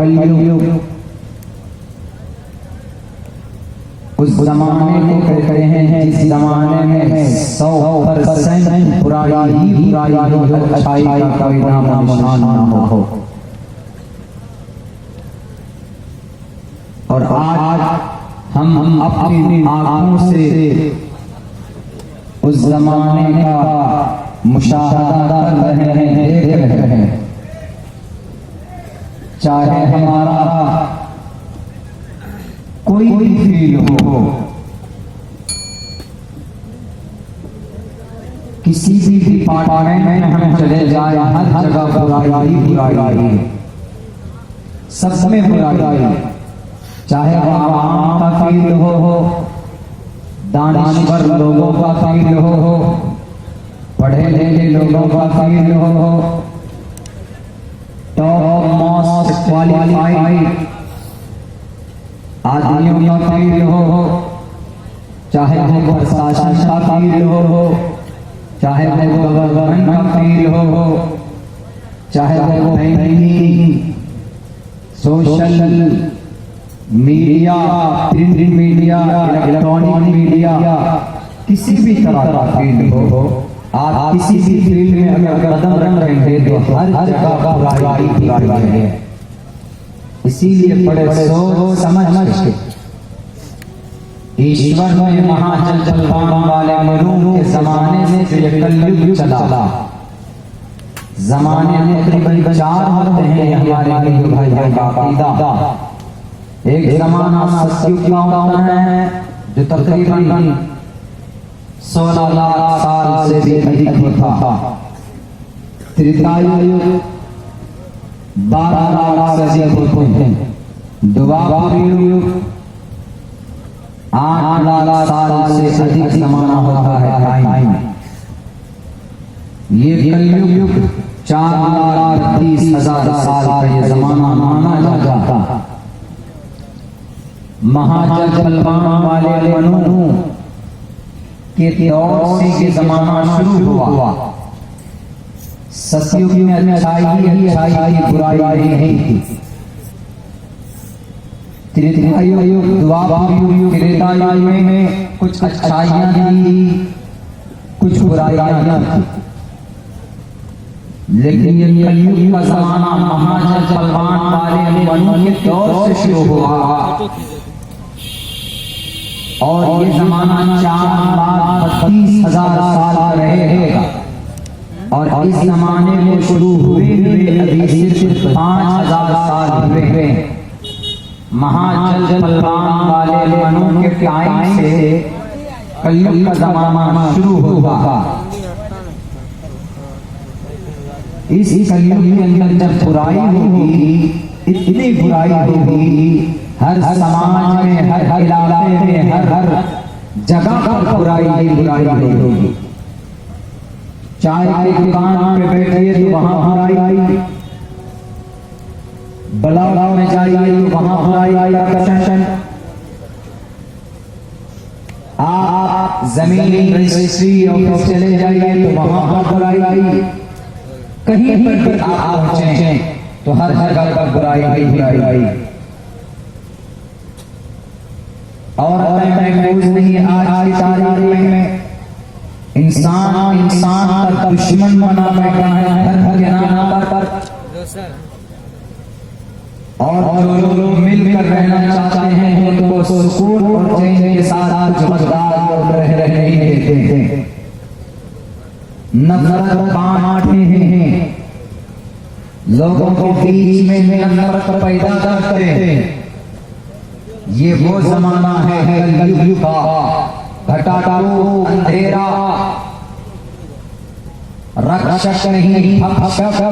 कलयुग उस जमाने को कहते हैं जिस जमाने में 100% बुराई ही बुराई हो, अच्छाई का कोई नाम निशान ना हो। और आज हम अपनी आंखों से उस जमाने का मुशाहदा कर रहे हैं, देख रहे हैं। चाहे हमारा कोई भी फील हो, किसी भी डिपार्टमेंट में हम चले जाए, हर जगह बुराई ही बुराई, सब में बुराई। चाहे आवाम का फील हो, दानिश्वर लोगों का फील हो, पढ़े लिखे लोगों का फील हो, टॉप मोस्ट क्वालिफाइड आदमियों का फील हो, चाहे वो प्रशासन का फील हो, चाहे वो गवर्नमेंट का फील हो, चाहे वो banking, social media, print media, electronic media, किसी भी तरह का फील्ड हो, आप किसी भी फील्ड में अगर कदम रख रहे हैं तो हर जगह बुराई है। इसीलिए बड़े सोच समझ के ईश्वर ने महाजल जलवान वाले मरूम के जमाने में जो ये कलयुग चला, जमाने में तकरीबन 4 होते हैं हमारे हिंदू भाइयों का अकीदा। एक जमाना सतयुग का होता है जो तकरीबन 16 लाख साल से भी अधिक होता। त्रेता युग 12 लाख से अधिक होते हैं। द्वापर युग 8 लाख साल से अधिक जमाना होता है टाइम। ये कलयुग 4,30,000 साल का ये जमाना माना जाता। महाजल जलवान वाले मनु के दौर से ये जमाना शुरू हुआ। सतयुग में अच्छाई ही अच्छाई, बुराई नहीं थी। त्रेता युग, द्वापर युग, त्रेता युग में कुछ अच्छाइयां थी, कुछ बुराइयां थी। लेकिन ये कलयुग का जमाना महाजल जलवान वाले मनु के दौर से शुरू हुआ और ये जमाना 4,32,000 साल का रहेगा। और इस जमाने में शुरू हुए अभी सिर्फ 5,000 साल हुए। महाजल जलवान वाले मनु के टाइम से कलयुग का जमाना शुरू होगा। इस कलयुग के अंदर जब बुराई होगी, इतनी बुराई होगी, हर समाज में, हर इलाके में, हर जगह पर बुराई होगी। चाय की दुकान पे बैठिए तो वहां बुराई, ब्लॉक में जाइए तो वहां बुराई का प्रदर्शन, आप जमीन रजिस्ट्री ऑफिस चले जाइए तो वहां पर बुराई, कहीं पर आप पहुंचे तो हर जगह पर बुराई। और महफूज नहीं, आज की तारीख में इंसान का दुश्मन बना बैठा है हर के नाम पर। और जो लोग मिलकर रहना चाहते हैं उनको सुकून और चैन के साथ रह नहीं देते, नफरत बांटते हैं, लोगों के बीच में नफरत पैदा करते हैं। ये वो जमाना है कलयुग का, घटाटू, अंधेरा, रक्षक नहीं भक्षक।